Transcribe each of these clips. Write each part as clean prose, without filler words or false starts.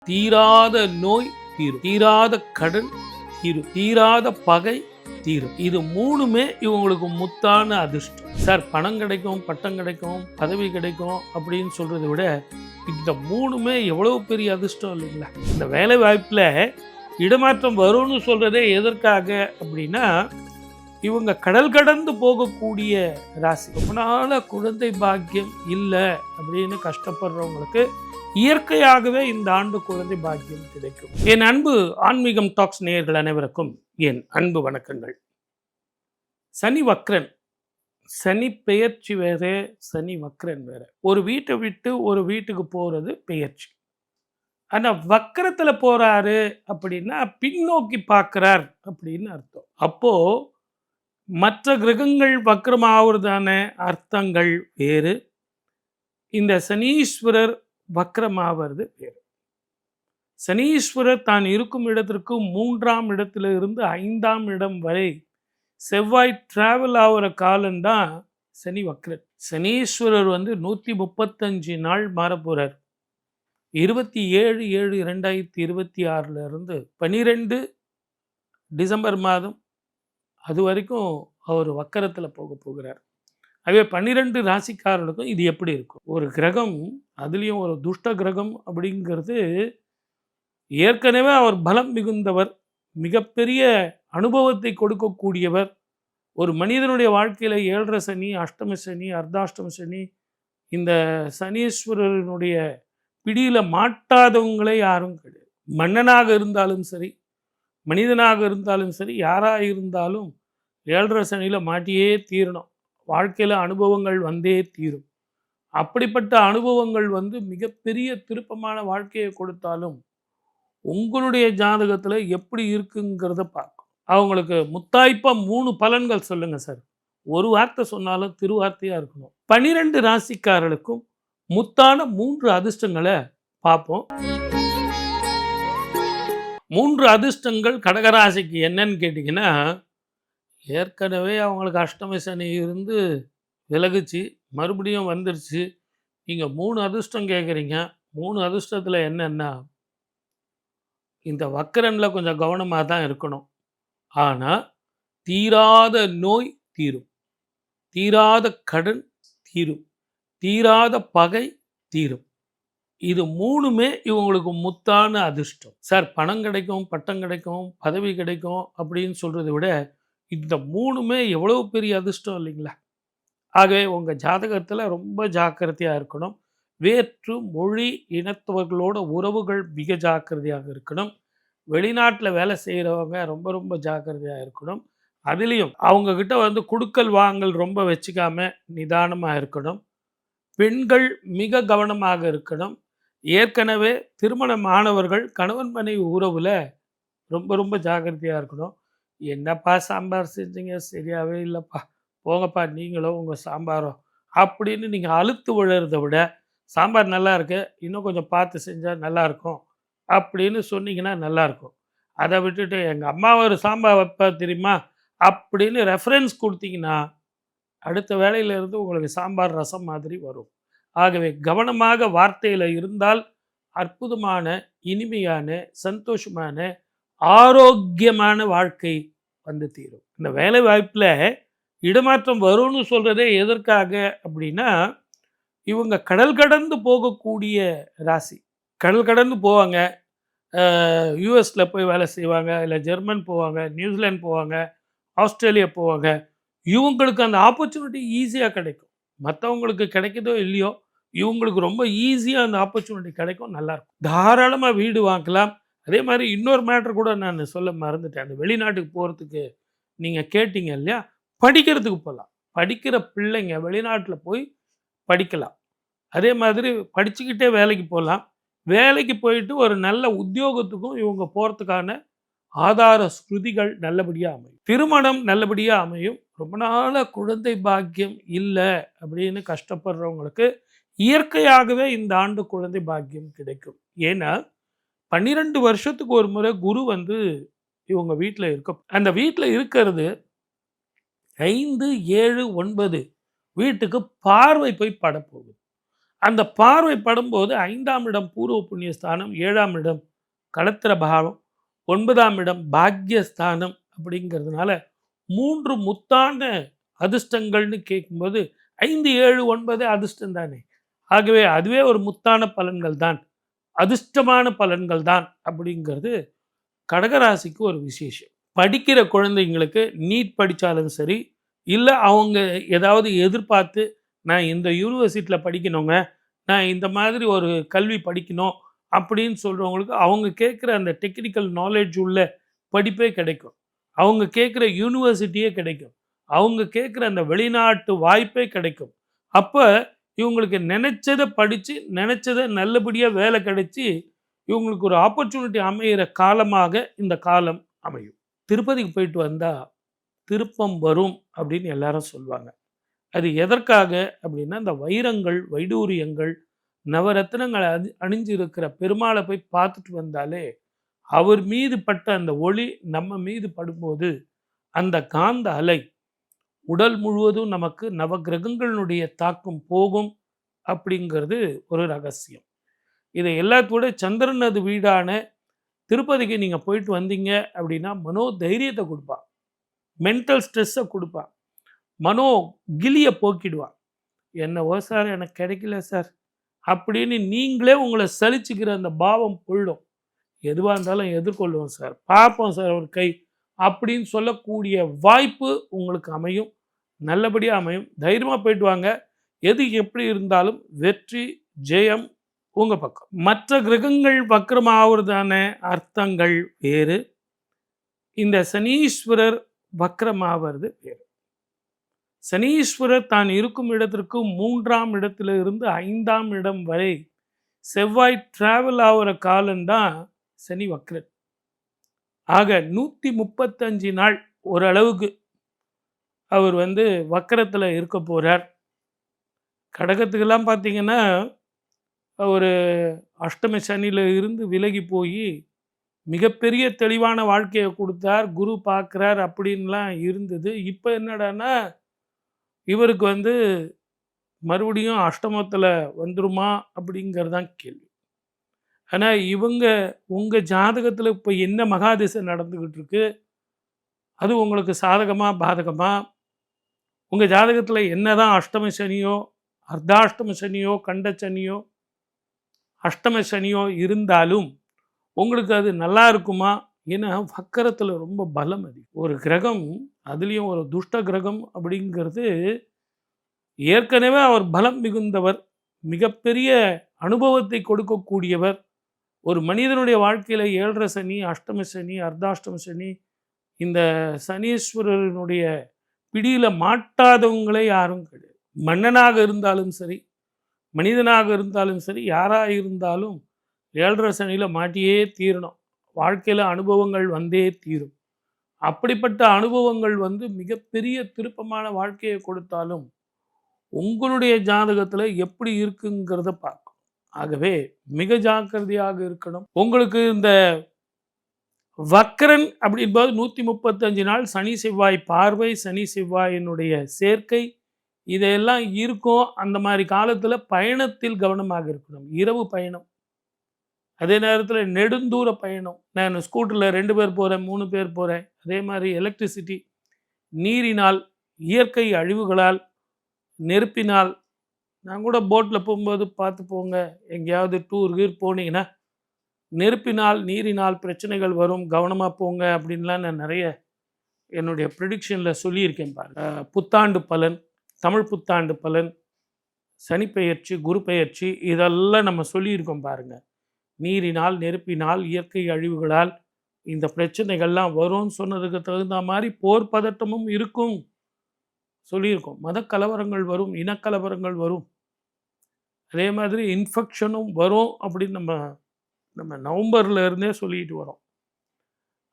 தீராத நோய் தீரும், தீராத கடன் தீரும், தீராத பகை தீரும். இது மூணுமே இவங்களுக்கு முத்தான அதிர்ஷ்டம். சார் பணம் கிடைக்கும், பட்டம் கிடைக்கும், பதவி கிடைக்கும் அப்படின்னு சொல்றதை விட இந்த மூணுமே எவ்வளவு பெரிய அதிர்ஷ்டம் இல்லைங்களா? இந்த வேலை வாய்ப்புல இடமாற்றம் வரும்னு சொல்றதே எதற்காக அப்படின்னா, இவங்க கடல் கடந்து போகக்கூடிய ராசி. ரொம்ப நாள குழந்தை பாக்கியம் இல்லை அப்படின்னு கஷ்டப்படுறவங்களுக்கு இயற்கையாகவே இந்த ஆண்டு குழந்தை பாக்கியம் கிடைக்கும். என் அன்பு ஆன்மீகம் டாக்ஸ் நேயர்கள் அனைவருக்கும் என் அன்பு வணக்கங்கள். சனி வக்ரன், சனி பெயர்ச்சி வேற, சனி வக்ரன் வேற. ஒரு வீட்டை விட்டு ஒரு வீட்டுக்கு போறது பெயர்ச்சி. ஆனா வக்கரத்துல போறாரு அப்படின்னா பின்னோக்கி பார்க்கிறார் அப்படின்னு அர்த்தம். அப்போ மற்ற கிரகங்கள் வக்ரமாவதான அர்த்தங்கள் வேறு, இந்த சனீஸ்வரர் வக்ரமாவது வேறு. சனீஸ்வரர் தான் இருக்கும் இடத்திற்கு 3ஆம் இடத்துல இருந்து 5ஆம் இடம் வரை செவ்வாய் டிராவல் ஆகிற காலம்தான் சனி வக்ரன். சனீஸ்வரர் 135 நாள் மாறப்போறார். 27/7/2026 இருந்து 12 டிசம்பர் மாதம் அது வரைக்கும் அவர் வக்கரத்தில் போகிறார். ஆகவே 12 ராசிக்காரர்களுக்கும் இது எப்படி இருக்கும்? ஒரு கிரகம், அதுலேயும் ஒரு துஷ்ட கிரகம் அப்படிங்கிறது, ஏற்கனவே அவர் பலம் மிகுந்தவர், மிகப்பெரிய அனுபவத்தை கொடுக்கக்கூடியவர். ஒரு மனிதனுடைய வாழ்க்கையில் 7.5 சனி, அஷ்டம சனி, அர்த்தாஷ்டம சனி, இந்த சனீஸ்வரனுடைய பிடியில் மாட்டாதவங்களே யாரும் கிடையாது. மன்னனாக இருந்தாலும் சரி, மனிதனாக இருந்தாலும் சரி, யாராக இருந்தாலும் 7.5 சனியில் மாட்டியே தீரணும். வாழ்க்கையில் அனுபவங்கள் வந்தே தீரும். அப்படிப்பட்ட அனுபவங்கள் மிகப்பெரிய திருப்பமான வாழ்க்கையை கொடுத்தாலும் உங்களுடைய ஜாதகத்தில் எப்படி இருக்குங்கிறத பார்க்கும். அவங்களுக்கு முத்தாய்ப்பா 3 பலன்கள் சொல்லுங்க சார். ஒரு வார்த்தை சொன்னாலும் திருவார்த்தையாக இருக்கணும். 12 ராசிக்காரர்களுக்கும் முத்தான 3 அதிர்ஷ்டங்களை பார்ப்போம். 3 அதிர்ஷ்டங்கள் கடகராசிக்கு என்னன்னு கேட்டிங்கன்னா, ஏற்கனவே அவங்களுக்கு அஷ்டம சனி இருந்து விலகுச்சு, மறுபடியும் வந்துருச்சு. நீங்கள் 3 அதிர்ஷ்டம் கேட்குறீங்க. 3 அதிர்ஷ்டத்தில் என்னென்னா, இந்த வக்கரனில் கொஞ்சம் கவனமாக தான் இருக்கணும். ஆனால் தீராத நோய் தீரும், தீராத கடன் தீரும், தீராத பகை தீரும். இது மூணுமே இவங்களுக்கு முத்தான அதிர்ஷ்டம். சார் பணம் கிடைக்கும், பட்டம் கிடைக்கும், பதவி கிடைக்கும் அப்படின்னு சொல்கிறத விட இந்த மூணுமே எவ்வளவு பெரிய அதிர்ஷ்டம் இல்லைங்களா? ஆகவே உங்கள் ஜாதகத்தில் ரொம்ப ஜாக்கிரதையாக இருக்கணும். வேற்று மொழி இனத்தவர்களோட உறவுகள் மிக ஜாக்கிரதையாக இருக்கணும். வெளிநாட்டில் வேலை செய்கிறவங்க ரொம்ப ரொம்ப ஜாக்கிரதையாக இருக்கணும். அதுலேயும் அவங்கக்கிட்ட குடுக்கல் வாங்கல் ரொம்ப வச்சுக்காம நிதானமாக இருக்கணும். பெண்கள் மிக கவனமாக இருக்கணும். ஏற்கனவே திருமணமானவர்கள் கணவன் மனைவி உறவில் ரொம்ப ரொம்ப ஜாக்கிரதையாக இருக்கணும். என்னப்பா சாம்பார் செஞ்சீங்க, சரியாகவே இல்லைப்பா, போங்கப்பா நீங்களும் உங்கள் சாம்பாரும் அப்படின்னு நீங்கள் அழுத்து விழுறத விட, சாம்பார் நல்லா இருக்கு, இன்னும் கொஞ்சம் பார்த்து செஞ்சால் நல்லாயிருக்கும் அப்படின்னு சொன்னீங்கன்னா நல்லாயிருக்கும். அதை விட்டுட்டு எங்கள் அம்மா ஒரு சாம்பார் வைப்பா தெரியுமா அப்படின்னு ரெஃபரன்ஸ் கொடுத்தீங்கன்னா அடுத்த வேலையிலேருந்து உங்களுக்கு சாம்பார் ரசம் மாதிரி வரும். ஆகவே கவனமாக வார்த்தையில் இருந்தால் அற்புதமான, இனிமையான, சந்தோஷமான, ஆரோக்கியமான வாழ்க்கை தீரும். இந்த வேலை வாய்ப்பில் இடமாற்றம் வரும்னு சொல்கிறதே எதற்காக அப்படின்னா, இவங்க கடல் கடந்து போகக்கூடிய ராசி. கடல் கடந்து போவாங்க. யூஎஸில் போய் வேலை செய்வாங்க, இல்லை ஜெர்மன் போவாங்க, நியூசிலாந்து போவாங்க, ஆஸ்திரேலியா போவாங்க. இவங்களுக்கு அந்த ஆப்பர்ச்சுனிட்டி ஈஸியாக கிடைக்கும். மற்றவங்களுக்கு கிடைக்குதோ இல்லையோ, இவங்களுக்கு ரொம்ப ஈஸியாக அந்த ஆப்பர்ச்சுனிட்டி கிடைக்கும். நல்லாயிருக்கும். தாராளமாக வீடு வாங்கலாம். அதே மாதிரி இன்னொரு மேட்ரு கூட நான் சொல்ல மறந்துட்டேன். அந்த வெளிநாட்டுக்கு போகிறதுக்கு நீங்கள் கேட்டீங்க இல்லையா, படிக்கிறதுக்கு போகலாம். படிக்கிற பிள்ளைங்க வெளிநாட்டில் போய் படிக்கலாம். அதே மாதிரி படிச்சுக்கிட்டே வேலைக்கு போகலாம். வேலைக்கு போயிட்டு ஒரு நல்ல உத்தியோகத்துக்கும் இவங்க போகிறதுக்கான ஆதார ஸ்ருதிகள் நல்லபடியாக அமையும். திருமணம் நல்லபடியாக அமையும். ரொம்ப நாளாக குழந்தை பாக்கியம் இல்லை அப்படின்னு கஷ்டப்படுறவங்களுக்கு இயற்கையாகவே இந்த ஆண்டு குழந்தை பாக்கியம் கிடைக்கும். ஏன்னா 12 வருஷத்துக்கு ஒரு முறை குரு இவங்க வீட்டில் இருக்க, அந்த வீட்டில் இருக்கிறது 5, 7, 9 வீட்டுக்கு பார்வை போய் படப்போகுது. அந்த பார்வை படும்போது 5ஆம் இடம் பூர்வ புண்ணியஸ்தானம், 7ஆம் இடம் களத்திர பாவம், 9ஆம் இடம் பாக்யஸ்தானம் அப்படிங்கிறதுனால 3 முத்தான அதிர்ஷ்டங்கள்னு கேட்கும்போது 5, 7, 9 அதிர்ஷ்டம் தானே. ஆகவே அதுவே ஒரு முத்தான பலன்கள் தான், அதிர்ஷ்டமான பலன்கள் தான் அப்படிங்கிறது கடகராசிக்கு ஒரு விசேஷம். படிக்கிற குழந்தைங்களுக்கு நீட் படித்தாலும் சரி, இல்லை அவங்க ஏதாவது எதிர்பார்த்து நான் இந்த யூனிவர்சிட்டியில் படிக்கணுங்க, நான் இந்த மாதிரி ஒரு கல்வி படிக்கணும் அப்படின்னு சொல்கிறவங்களுக்கு அவங்க கேட்குற அந்த டெக்னிக்கல் நாலேஜ் உள்ள படிப்பே கிடைக்கும். அவங்க கேட்குற யூனிவர்சிட்டியே கிடைக்கும். அவங்க கேட்குற அந்த வெளிநாட்டு வாய்ப்பே கிடைக்கும். அப்போ இவங்களுக்கு நினைச்சதை படித்து நினைச்சதை நல்லபடியாக வேலை கிடைச்சி இவங்களுக்கு ஒரு ஆப்பர்ச்சுனிட்டி அமையிற காலமாக இந்த காலம் அமையும். திருப்பதிக்கு போயிட்டு வந்தால் திருப்பம் வரும் அப்படின்னு எல்லாரும் சொல்லுவாங்க. அது எதற்காக அப்படின்னா, இந்த வைரங்கள், வைடூரியங்கள், நவரத்தினங்கள் அணிஞ்சு இருக்கிற பெருமாளை போய் பார்த்துட்டு வந்தாலே அவர் மீது பட்ட அந்த ஒளி நம்ம மீது படும்போது அந்த காந்த அலை உடல் முழுவதும் நமக்கு நவகிரகங்களுடைய தாக்கம் போகும் அப்படிங்கிறது ஒரு ரகசியம். இதை எல்லாத்தோட சந்திரனது வீடான திருப்பதிக்கு நீங்கள் போயிட்டு வந்தீங்க அப்படின்னா மனோ தைரியத்தை கொடுப்பான், மென்டல் ஸ்ட்ரெஸ்ஸை கொடுப்பான், மனோ கிலியை போக்கிடுவான். என்னவோ சார் எனக்கு கிடைக்கல சார் அப்படின்னு நீங்களே உங்களை சலிச்சுக்கிற அந்த பாவம் போயிடும். எதுவாக இருந்தாலும் எதிர்கொள்வோம் சார், பார்ப்போம் சார் ஒரு கை அப்படின்னு சொல்லக்கூடிய வாய்ப்பு உங்களுக்கு அமையும். நல்லபடியாக அமையும். தைரியமாக போயிட்டு வாங்க. எது எப்படி இருந்தாலும் வெற்றி ஜெயம் உங்கள் பக்கம். மற்ற கிரகங்கள் வக்கரமாவதான அர்த்தங்கள் வேறு, இந்த சனீஸ்வரர் வக்கரமாவது வேறு. சனீஸ்வரர் தான் இருக்கும் இடத்திற்கு 3ஆம் இடத்துல இருந்து 5ஆம் இடம் வரை செவ்வாய் டிராவல் ஆகிற காலம்தான் சனி வக்ரன். ஆக 135 நாள் ஓரளவுக்கு அவர் வக்கரத்தில் இருக்க போகிறார். கடகத்துக்கெல்லாம் பார்த்தீங்கன்னா ஒரு அஷ்டம சனியில் இருந்து விலகி போய் மிகப்பெரிய தெளிவான வாழ்க்கையை கொடுத்தார், குரு பார்க்குறார் அப்படின்லாம் இருந்தது. இப்போ என்னடான்னா இவருக்கு மறுபடியும் அஷ்டமத்தில் வந்துருமா அப்படிங்கிறது தான் கேள்வி. ஆனால் உங்கள் ஜாதகத்தில் இப்போ என்ன மகாதிசை நடந்துக்கிட்டு இருக்கு, அது உங்களுக்கு சாதகமா பாதகமா, உங்கள் ஜாதகத்தில் என்ன தான் அஷ்டம சனியோ அர்த்தாஷ்டம சனியோ கண்ட சனியோ அஷ்டம சனியோ இருந்தாலும் உங்களுக்கு அது நல்லா இருக்குமா? ஏன்னா வக்கரத்தில் ரொம்ப பலம் அதிகம். ஒரு கிரகம், அதுலேயும் ஒரு துஷ்ட கிரகம் அப்படிங்கிறது ஏற்கனவே அவர் பலம் மிகுந்தவர், மிகப்பெரிய அனுபவத்தை கொடுக்கக்கூடியவர். ஒரு மனிதனுடைய வாழ்க்கையில் 7.5 சனி, அஷ்டம சனி, அர்த்தாஷ்டம சனி, இந்த சனீஸ்வரனுடைய பிடியில் மாட்டாதவங்களே யாரும் கிடையாது. மன்னனாக இருந்தாலும் சரி, மனிதனாக இருந்தாலும் சரி, யாராக இருந்தாலும் 7.5 சனியில் மாட்டியே தீரணும். வாழ்க்கையில் அனுபவங்கள் வந்தே தீரும். அப்படிப்பட்ட அனுபவங்கள் மிகப்பெரிய திருப்பமான வாழ்க்கையை கொடுத்தாலும் உங்களுடைய ஜாதகத்தில் எப்படி இருக்குங்கிறத பார்க்கணும். ஆகவே மிக ஜாக்கிரதையாக இருக்கணும். உங்களுக்கு இந்த வக்கரன் அப்படின்போது 135 நாள் சனி செவ்வாய் பார்வை, சனி செவ்வாயினுடைய சேர்க்கை, இதையெல்லாம் இருக்கும். அந்த மாதிரி காலத்தில் பயணத்தில் கவனமாக இருக்கணும். இரவு பயணம், அதே நேரத்தில் நெடுந்தூர பயணம். நான் ஸ்கூட்டரில் 2 பேர் போகிறேன், 3 பேர் போகிறேன். அதே மாதிரி எலக்ட்ரிசிட்டி, நீரினால், இயற்கை அழிவுகளால், நெருப்பினால். நான் கூட போட்டில் போகும்போது பார்த்து போங்க, எங்கேயாவது டூர் கீர் போனீங்கன்னா நெருப்பினால் நீரினால் பிரச்சனைகள் வரும், கவனமாக போங்க அப்படின்லாம் நான் நிறைய என்னுடைய ப்ரிடிக்ஷனில் சொல்லியிருக்கேன் பாருங்க. புத்தாண்டு பலன், தமிழ் புத்தாண்டு பலன், சனிப்பெயர்ச்சி, குரு பெயர்ச்சி, இதெல்லாம் நம்ம சொல்லியிருக்கோம் பாருங்கள். நீரினால், நெருப்பினால், இயற்கை அழிவுகளால் இந்த பிரச்சனைகள்லாம் வரும்னு சொன்னதுக்கு தகுந்த மாதிரி போர் பதட்டமும் இருக்கும் சொல்லியிருக்கோம். மத கலவரங்கள் வரும், இனக்கலவரங்கள் வரும், அதே மாதிரி இன்ஃபெக்ஷனும் வரும் அப்படின்னு நம்ம நவம்பரில் இருந்தே சொல்லிட்டு வரோம்.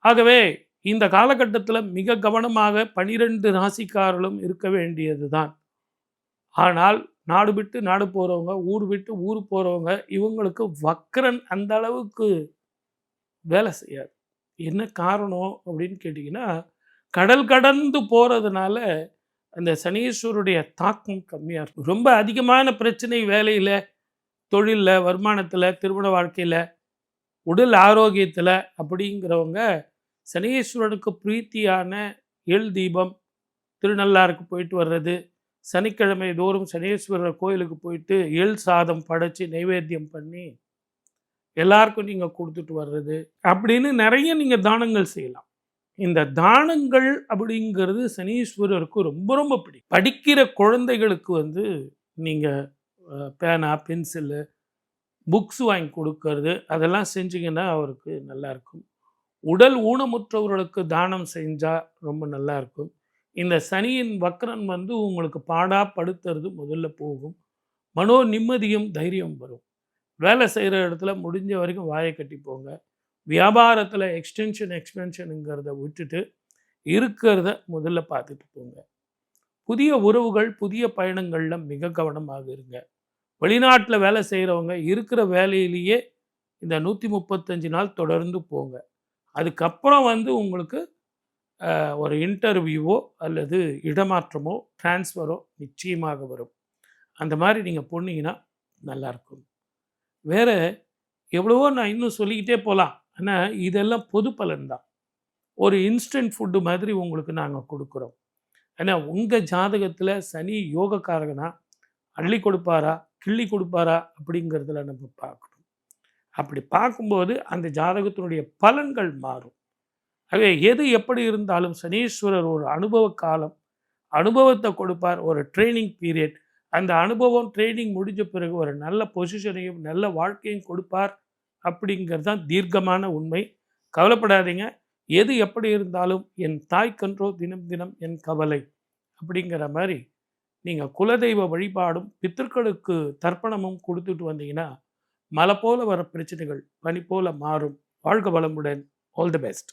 ஆகவே இந்த காலகட்டத்தில் மிக கவனமாக 12 ராசிக்காரர்களும் இருக்க வேண்டியது தான். ஆனால் நாடு விட்டு நாடு போகிறவங்க, ஊர் விட்டு ஊர் போகிறவங்க, இவங்களுக்கு வக்கரன் அந்த அளவுக்கு வேலை செய்யாது. என்ன காரணம் அப்படின்னு கேட்டிங்கன்னா, கடல் கடந்து போகிறதுனால அந்த சனீஸ்வருடைய தாக்கம் கம்மியாக இருக்கும். ரொம்ப அதிகமான பிரச்சனை வேலையில் தொழில்ல, வருமானத்தில, திருமண வாழ்க்கையில, உடல் ஆரோக்கியத்தில அப்படிங்கிறவங்க சனீஸ்வரனுக்கு பிரீத்தியான எள் தீபம், திருநள்ளாறுக்கு போயிட்டு வர்றது, சனிக்கிழமை தோறும் சனீஸ்வரர் கோயிலுக்கு போயிட்டு எள் சாதம் படைச்சு நைவேத்தியம் பண்ணி எல்லாருக்கும் நீங்க குடுத்துட்டு வர்றது, அப்படின்னு நெறைய நீங்க தானங்கள் செய்யலாம். இந்த தானங்கள் அப்படிங்கிறது சனீஸ்வரருக்கு ரொம்ப ரொம்ப பிடிக்கும். படிக்கிற குழந்தைகளுக்கு வந்து நீங்க பேனா, பென்சிலு, புக்ஸ் வாங்கி குடுக்கறது, அதெல்லாம் செஞ்சீங்கன்னா அவருக்கு நல்லாயிருக்கும். உடல் ஊனமுற்றவர்களுக்கு தானம் செஞ்சா ரொம்ப நல்லாயிருக்கும். இந்த சனியின் வக்ரன் வந்து உங்களுக்கு பாடா படுத்துறது முதல்ல போகும். மனோ நிம்மதியும், தைரியம் வரும். வேலை செய்ற இடத்துல முடிஞ்ச வரைக்கும் வாய கட்டிப்போங்க. வியாபாரத்தில எக்ஸ்டென்ஷன், எக்ஸ்பென்ஷன்ங்கிறத விட்டுட்டு, இருக்கிறத முதல்ல பார்த்துட்டு போங்க. புதிய உறவுகள், புதிய பயணங்கள்ல மிக கவனமாக இருங்க. வெளிநாட்ல வேலை செய்றவங்க இருக்கிற வேலையிலேயே இந்த 135 நாள் தொடர்ந்து போங்க. அதுக்கப்புறம் வந்து உங்களுக்கு ஒரு இன்டர்வியூவோ அல்லது இடமாற்றமோ, ட்ரான்ஸ்ஃபரோ நிச்சயமாக வரும். அந்த மாரி நீங்க போனீங்கன்னா நல்லாயிருக்கும். வேற எவ்வளவோ நான் இன்னும் சொல்லிக்கிட்டே போலாம். ஆனா, இதெல்லாம் பொது பலன் தான். ஒரு இன்ஸ்டன்ட் ஃபுட் மாதிரி உங்களுக்கு நாங்க குடுக்குறோம். ஏன்னா, உங்க ஜாதகத்தில சனி யோகக்காரகனா, அள்ளி கொடுப்பாரா? கிள்ளி கொடுப்பாரா? அப்படிங்கிறதுல நம்ம பார்க்கணும். அப்படி பார்க்கும்போது அந்த ஜாதகத்தினுடைய பலன்கள் மாறும். ஆகவே எது எப்படி இருந்தாலும் சனீஸ்வரர் ஒரு அனுபவ காலம், அனுபவத்த கொடுப்பார். ஒரு ட்ரெய்னிங் பீரியட். அந்த அனுபவம் ட்ரெய்னிங் முடிஞ்ச பிறகு ஒரு நல்ல பொசிஷனையும், நல்ல வாழ்க்கையும் கொடுப்பார். அப்படிங்கிறது தான் தீர்க்கமான உண்மை. கவலைப்படாதீங்க. எது எப்படி இருந்தாலும் என் தாய்க்கன்றோ தினம் தினம் என் கவலை. அப்படிங்கிற மாரி நீங்க குலதெய்வ வழிபாடும், பித்தர்களுக்கு தர்ப்பணமும் குடுத்துட்டு வந்தீங்கன்னா, மலை போல வர பிரச்சனைகள் பனி போல மாறும். வாழ்க வளமுடன். All the best.